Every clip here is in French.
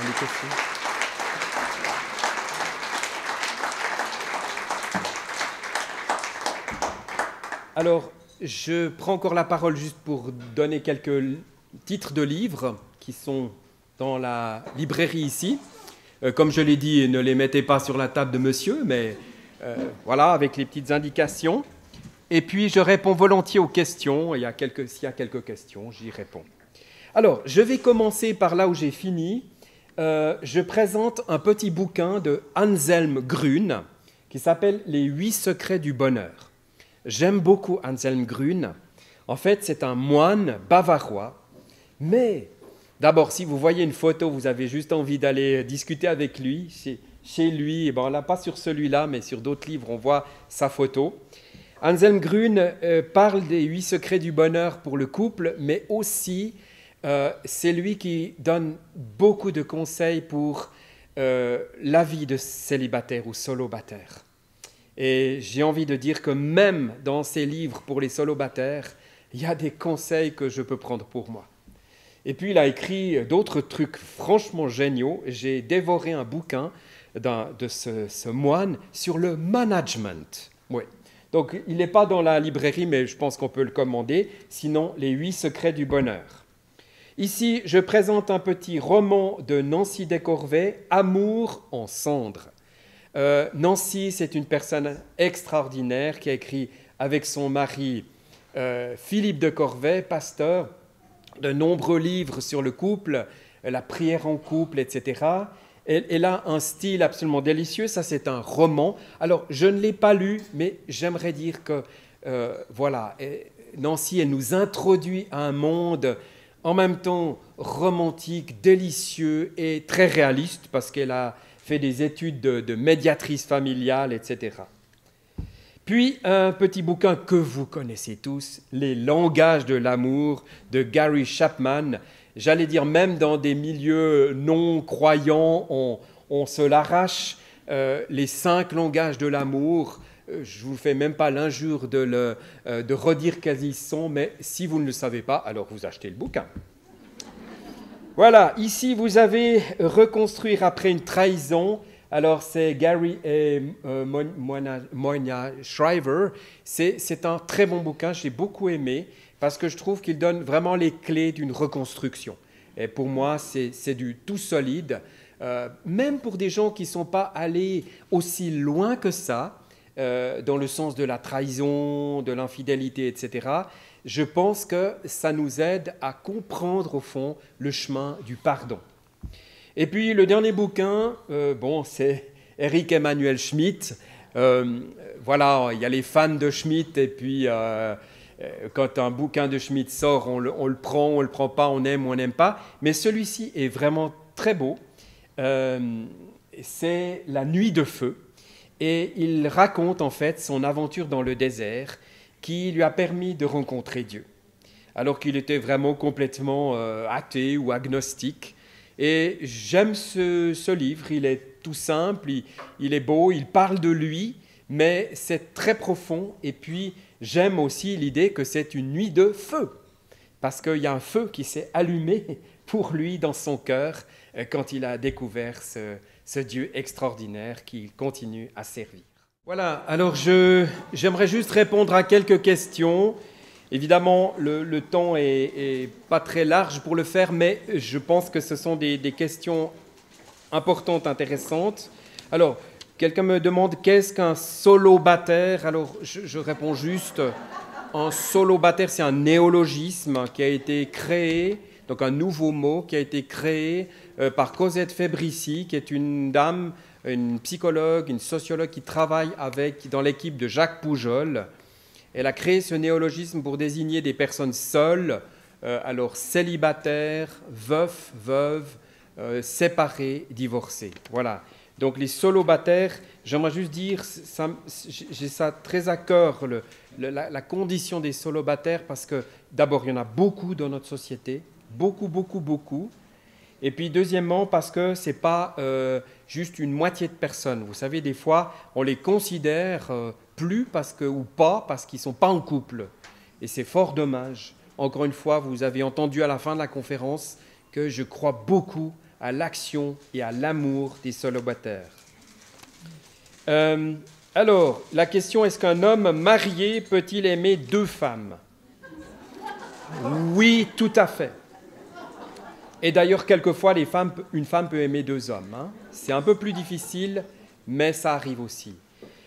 Les questions. Alors, je prends encore la parole juste pour donner quelques titres de livres qui sont dans la librairie ici. Comme je l'ai dit, ne les mettez pas sur la table de monsieur, mais voilà, avec les petites indications. Et puis, je réponds volontiers aux questions. S'il y a quelques questions, j'y réponds. Alors, je vais commencer par là où j'ai fini. Je présente un petit bouquin de Anselm Grün qui s'appelle « Les 8 secrets du bonheur ». J'aime beaucoup Anselm Grün. En fait, c'est un moine bavarois. Mais, d'abord, si vous voyez une photo, vous avez juste envie d'aller discuter avec lui, chez lui. Bon, là, pas sur celui-là, mais sur d'autres livres, on voit sa photo. Anselm Grün parle des 8 secrets du bonheur pour le couple, mais aussi, c'est lui qui donne beaucoup de conseils pour la vie de célibataire ou solobataire. Et j'ai envie de dire que même dans ces livres pour les solobataires, il y a des conseils que je peux prendre pour moi. Et puis il a écrit d'autres trucs franchement géniaux. J'ai dévoré un bouquin de ce moine sur le management. Oui. Donc il n'est pas dans la librairie, mais je pense qu'on peut le commander. Sinon, les 8 secrets du bonheur. Ici, je présente un petit roman de Nancy Descorvées, Amour en cendres. Nancy, c'est une personne extraordinaire qui a écrit avec son mari Philippe de Corvée, pasteur, de nombreux livres sur le couple, la prière en couple, etc. Elle a un style absolument délicieux. Ça, c'est un roman. Alors, je ne l'ai pas lu, mais j'aimerais dire que, voilà, Nancy, elle nous introduit à un monde en même temps romantique, délicieux et très réaliste, parce qu'elle a fait des études de médiatrice familiale, etc. Puis, un petit bouquin que vous connaissez tous, Les langages de l'amour, de Gary Chapman. J'allais dire, même dans des milieux non-croyants, on se l'arrache. Les 5 langages de l'amour, je ne vous fais même pas l'injure de redire quels ils sont, mais si vous ne le savez pas, alors vous achetez le bouquin. Voilà, ici vous avez Reconstruire après une trahison. Alors c'est Gary et Moina Shriver. C'est un très bon bouquin, j'ai beaucoup aimé parce que je trouve qu'il donne vraiment les clés d'une reconstruction. Et pour moi, c'est du tout solide. Même pour des gens qui ne sont pas allés aussi loin que ça, dans le sens de la trahison, de l'infidélité, etc., je pense que ça nous aide à comprendre au fond le chemin du pardon. Et puis le dernier bouquin, c'est Eric Emmanuel Schmitt. Voilà, il y a les fans de Schmitt et puis quand un bouquin de Schmitt sort, on le prend pas, on aime ou on n'aime pas. Mais celui-ci est vraiment très beau. C'est La nuit de feu. Et il raconte en fait son aventure dans le désert qui lui a permis de rencontrer Dieu, alors qu'il était vraiment complètement athée ou agnostique. Et j'aime ce livre, il est tout simple, il est beau, il parle de lui, mais c'est très profond. Et puis j'aime aussi l'idée que c'est une nuit de feu, parce qu'il y a un feu qui s'est allumé pour lui dans son cœur quand il a découvert ce Dieu extraordinaire qu'il continue à servir. Voilà, alors j'aimerais juste répondre à quelques questions. Évidemment, le temps est pas très large pour le faire, mais je pense que ce sont des questions importantes, intéressantes. Alors, quelqu'un me demande qu'est-ce qu'un solobataire. Alors, je réponds juste, un solobataire, c'est un néologisme qui a été créé, donc un nouveau mot qui a été créé par Cosette Fébricy, qui est une dame, une psychologue, une sociologue qui travaille dans l'équipe de Jacques Poujol. Elle a créé ce néologisme pour désigner des personnes seules, alors célibataires, veufs, veuves, séparés, divorcés. Voilà. Donc les solobataires, j'aimerais juste dire, j'ai ça très à cœur, la condition des solobataires, parce que d'abord, il y en a beaucoup dans notre société, beaucoup, beaucoup, beaucoup. Et puis deuxièmement, parce que ce n'est pas juste une moitié de personnes. Vous savez, des fois, on les considère plus ou pas parce qu'ils ne sont pas en couple. Et c'est fort dommage. Encore une fois, vous avez entendu à la fin de la conférence que je crois beaucoup à l'action et à l'amour des célibataires. Alors, la question, est-ce qu'un homme marié peut-il aimer 2 femmes? Oui, tout à fait. Et d'ailleurs, quelquefois, une femme peut aimer 2 hommes. Hein. C'est un peu plus difficile, mais ça arrive aussi.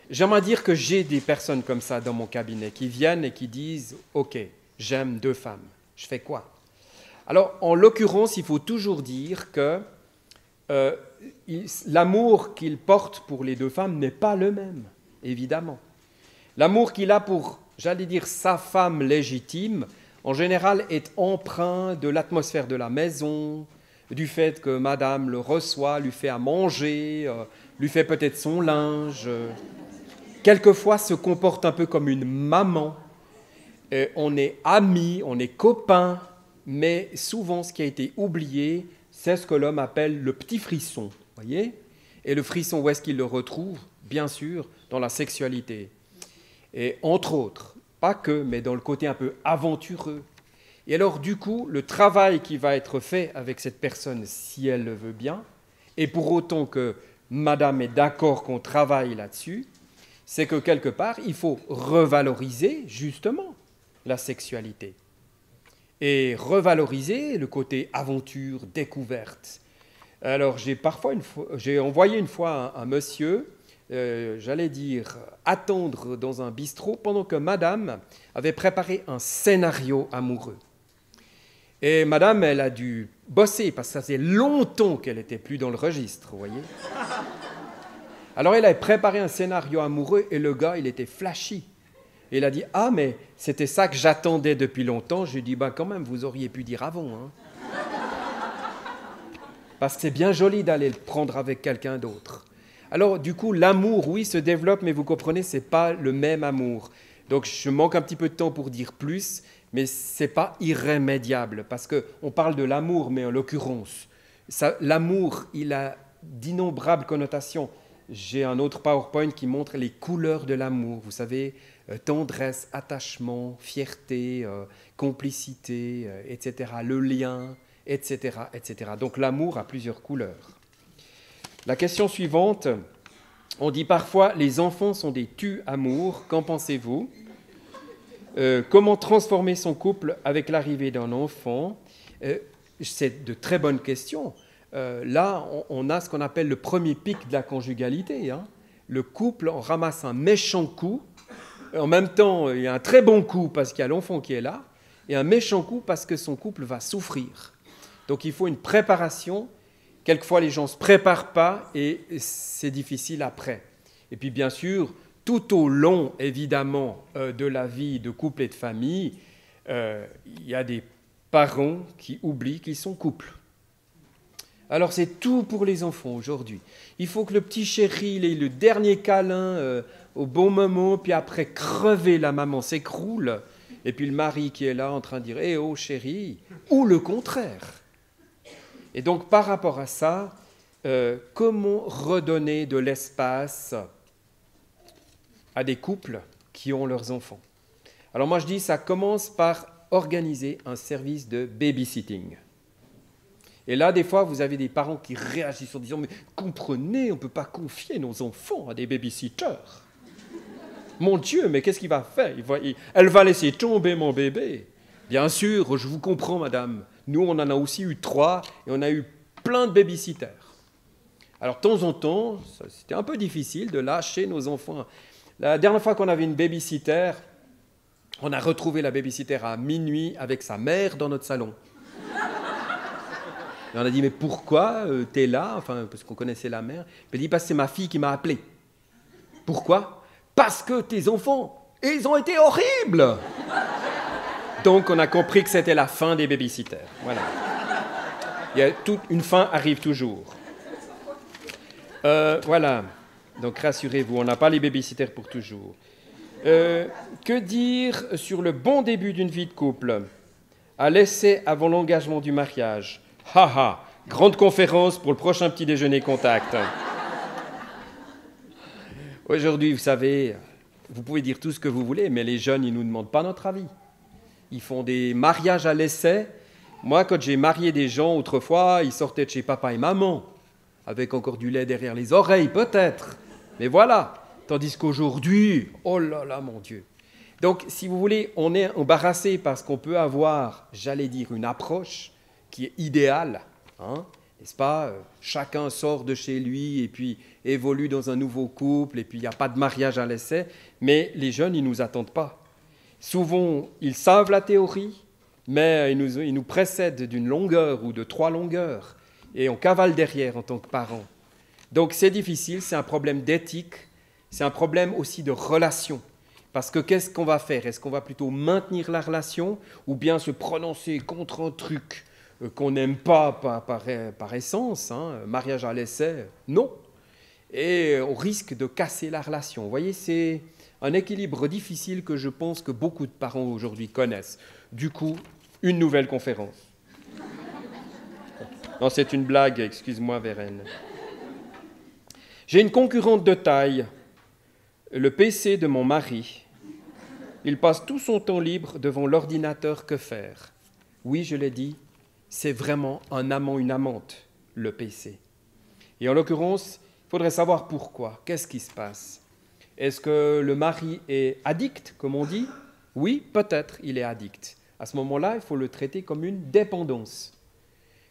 J'aimerais dire que j'ai des personnes comme ça dans mon cabinet qui viennent et qui disent « Ok, j'aime 2 femmes. Je fais quoi ?» Alors, en l'occurrence, il faut toujours dire que l'amour qu'il porte pour les 2 femmes n'est pas le même, évidemment. L'amour qu'il a pour, j'allais dire, sa femme légitime, en général, est empreint de l'atmosphère de la maison, du fait que madame le reçoit, lui fait à manger, lui fait peut-être son linge. Quelquefois, se comporte un peu comme une maman. On est amis, on est copains, mais souvent, ce qui a été oublié, c'est ce que l'homme appelle le petit frisson, voyez ? Et le frisson, où est-ce qu'il le retrouve? Bien sûr, dans la sexualité. Et entre autres, pas que, mais dans le côté un peu aventureux. Et alors, du coup, le travail qui va être fait avec cette personne, si elle le veut bien, et pour autant que madame est d'accord qu'on travaille là-dessus, c'est que quelque part, il faut revaloriser justement la sexualité. Et revaloriser le côté aventure, découverte. Alors, j'ai envoyé une fois un monsieur, j'allais dire, attendre dans un bistrot pendant que madame avait préparé un scénario amoureux. Et madame, elle a dû bosser, parce que ça faisait longtemps qu'elle n'était plus dans le registre, vous voyez. Alors, elle a préparé un scénario amoureux et le gars, il était flashy. Et il a dit « Ah, mais c'était ça que j'attendais depuis longtemps. » Je lui ai dit « Quand même, vous auriez pu dire avant. Hein. » Parce que c'est bien joli d'aller le prendre avec quelqu'un d'autre. Alors, du coup, l'amour, oui, se développe, mais vous comprenez, ce n'est pas le même amour. Donc, je manque un petit peu de temps pour dire plus, mais ce n'est pas irrémédiable, parce qu'on parle de l'amour, mais en l'occurrence, l'amour, il a d'innombrables connotations. J'ai un autre PowerPoint qui montre les couleurs de l'amour. Vous savez, tendresse, attachement, fierté, complicité, etc. Le lien, etc., etc. Donc l'amour a plusieurs couleurs. La question suivante, on dit parfois « les enfants sont des tue-amours ». Qu'en pensez-vous? Comment transformer son couple avec l'arrivée d'un enfant? C'est de très bonnes questions. Là, on a ce qu'on appelle le premier pic de la conjugalité. Hein. Le couple en ramasse un méchant coup. En même temps, il y a un très bon coup parce qu'il y a l'enfant qui est là, et un méchant coup parce que son couple va souffrir. Donc il faut une préparation. Quelquefois, les gens ne se préparent pas et c'est difficile après. Et puis bien sûr, tout au long, évidemment, de la vie de couple et de famille, il y a des parents qui oublient qu'ils sont couple. Alors c'est tout pour les enfants aujourd'hui. Il faut que le petit chéri ait le dernier câlin au bon moment, puis après crever, la maman s'écroule, et puis le mari qui est là en train de dire « Eh oh chéri !» ou le contraire. Et donc par rapport à ça, comment redonner de l'espace à des couples qui ont leurs enfants? Alors moi je dis, ça commence par organiser un service de babysitting. Et là, des fois, vous avez des parents qui réagissent en disant « Mais comprenez, on ne peut pas confier nos enfants à des babysitters. Mon Dieu, mais qu'est-ce qu'il va faire? Elle va laisser tomber mon bébé. » Bien sûr, je vous comprends, madame. Nous, on en a aussi eu 3 et on a eu plein de babysitters. Alors, de temps en temps, c'était un peu difficile de lâcher nos enfants. La dernière fois qu'on avait une babysitter, on a retrouvé la babysitter à minuit avec sa mère dans notre salon. Et on a dit, mais pourquoi t'es là? Enfin, parce qu'on connaissait la mère. Elle dit, parce que c'est ma fille qui m'a appelé. Pourquoi? Parce que tes enfants, ils ont été horribles. Donc, on a compris que c'était la fin des babysitters. Voilà. Une fin arrive toujours. Voilà. Donc, rassurez-vous, on n'a pas les babysitters pour toujours. Que dire sur le bon début d'une vie de couple? À l'essai avant l'engagement du mariage. Haha, grande conférence pour le prochain petit déjeuner contact. Aujourd'hui, vous savez, vous pouvez dire tout ce que vous voulez, mais les jeunes, ils ne nous demandent pas notre avis. Ils font des mariages à l'essai, Moi, quand j'ai marié des gens autrefois, ils sortaient de chez papa et maman, avec encore du lait derrière les oreilles, peut-être. Mais voilà. Tandis qu'aujourd'hui, oh là là, mon Dieu. Donc, si vous voulez, on est embarrassé parce qu'on peut avoir, j'allais dire, une approche qui est idéale, hein, n'est-ce pas? Chacun sort de chez lui et puis évolue dans un nouveau couple et puis il n'y a pas de mariage à l'essai. Mais les jeunes, ils ne nous attendent pas. Souvent, ils savent la théorie, mais ils nous précèdent d'une longueur ou de 3 longueurs et on cavale derrière en tant que parents. Donc c'est difficile, c'est un problème d'éthique, c'est un problème aussi de relation. Parce que qu'est-ce qu'on va faire? Est-ce qu'on va plutôt maintenir la relation ou bien se prononcer contre un truc qu'on n'aime pas par essence, hein, mariage à l'essai? Non. Et on risque de casser la relation. Vous voyez, c'est un équilibre difficile que je pense que beaucoup de parents aujourd'hui connaissent. Du coup, une nouvelle conférence. Non, c'est une blague, excuse-moi, Vérène. J'ai une concurrente de taille, le PC de mon mari. Il passe tout son temps libre devant l'ordinateur, que faire? Oui, je l'ai dit, c'est vraiment un amant, une amante, le PC. Et en l'occurrence, il faudrait savoir pourquoi. Qu'est-ce qui se passe? Est-ce que le mari est addict, comme on dit? Oui, peut-être il est addict. À ce moment-là, il faut le traiter comme une dépendance.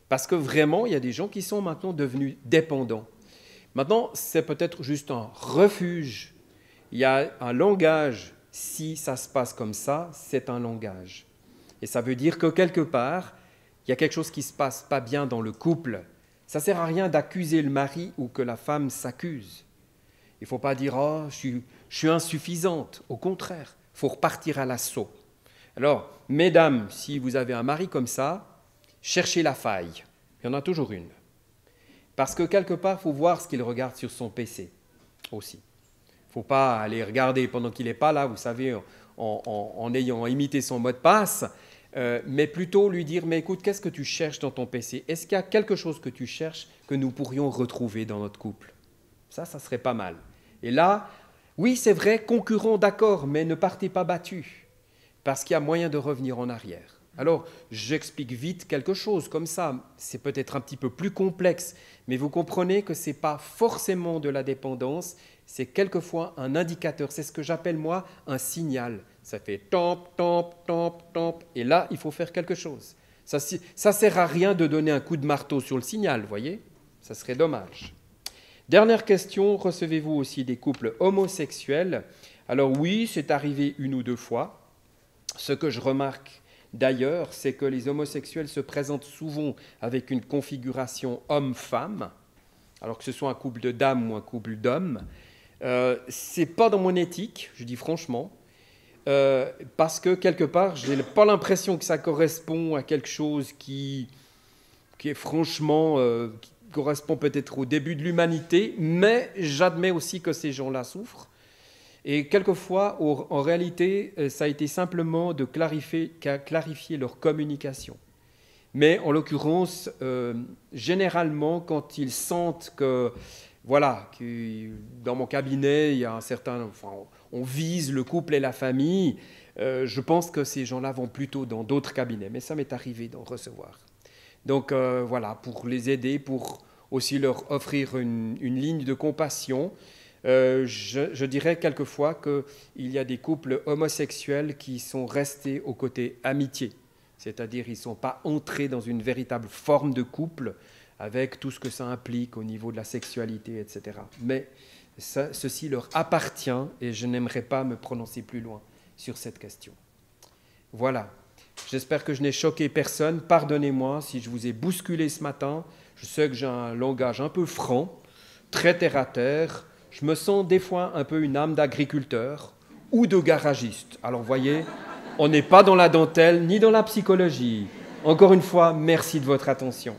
Parce que vraiment, il y a des gens qui sont maintenant devenus dépendants. Maintenant, c'est peut-être juste un refuge. Il y a un langage. Si ça se passe comme ça, c'est un langage. Et ça veut dire que quelque part, il y a quelque chose qui ne se passe pas bien dans le couple. Ça ne sert à rien d'accuser le mari ou que la femme s'accuse. Il ne faut pas dire « Oh, je suis insuffisante ». Au contraire, il faut repartir à l'assaut. Alors, mesdames, si vous avez un mari comme ça, cherchez la faille. Il y en a toujours une. Parce que quelque part, il faut voir ce qu'il regarde sur son PC aussi. Il ne faut pas aller regarder pendant qu'il n'est pas là, vous savez, en ayant imité son mot de passe, mais plutôt lui dire « Mais écoute, qu'est-ce que tu cherches dans ton PC? Est-ce qu'il y a quelque chose que tu cherches que nous pourrions retrouver dans notre couple ?» Ça serait pas mal. Et là, oui, c'est vrai, concurrent, d'accord, mais ne partez pas battus, parce qu'il y a moyen de revenir en arrière. Alors, j'explique vite quelque chose comme ça. C'est peut-être un petit peu plus complexe, mais vous comprenez que ce n'est pas forcément de la dépendance, c'est quelquefois un indicateur. C'est ce que j'appelle, moi, un signal. Ça fait tamp, tamp, tamp, tamp, et là, il faut faire quelque chose. Ça ne sert à rien de donner un coup de marteau sur le signal, vous voyez? Ça serait dommage. Dernière question, recevez-vous aussi des couples homosexuels? Alors oui, c'est arrivé 1 ou 2 fois. Ce que je remarque d'ailleurs, c'est que les homosexuels se présentent souvent avec une configuration homme-femme, alors que ce soit un couple de dames ou un couple d'hommes. Ce n'est pas dans mon éthique, je dis franchement, parce que quelque part, je n'ai pas l'impression que ça correspond à quelque chose qui est franchement... qui correspond peut-être au début de l'humanité, mais j'admets aussi que ces gens-là souffrent. Et quelquefois, en réalité, ça a été simplement de clarifier leur communication. Mais en l'occurrence, généralement, quand ils sentent que, voilà, que dans mon cabinet, il y a un certain, on vise le couple et la famille, je pense que ces gens-là vont plutôt dans d'autres cabinets. Mais ça m'est arrivé d'en recevoir. Donc voilà, pour les aider, pour aussi leur offrir une ligne de compassion. Je dirais quelquefois qu'il y a des couples homosexuels qui sont restés au côté amitié, c'est-à-dire ils ne sont pas entrés dans une véritable forme de couple avec tout ce que ça implique au niveau de la sexualité, etc. Mais ceci leur appartient et je n'aimerais pas me prononcer plus loin sur cette question. Voilà. J'espère que je n'ai choqué personne. Pardonnez-moi si je vous ai bousculé ce matin. Je sais que j'ai un langage un peu franc, très terre-à-terre. Je me sens des fois un peu une âme d'agriculteur ou de garagiste. Alors, vous voyez, on n'est pas dans la dentelle ni dans la psychologie. Encore une fois, merci de votre attention.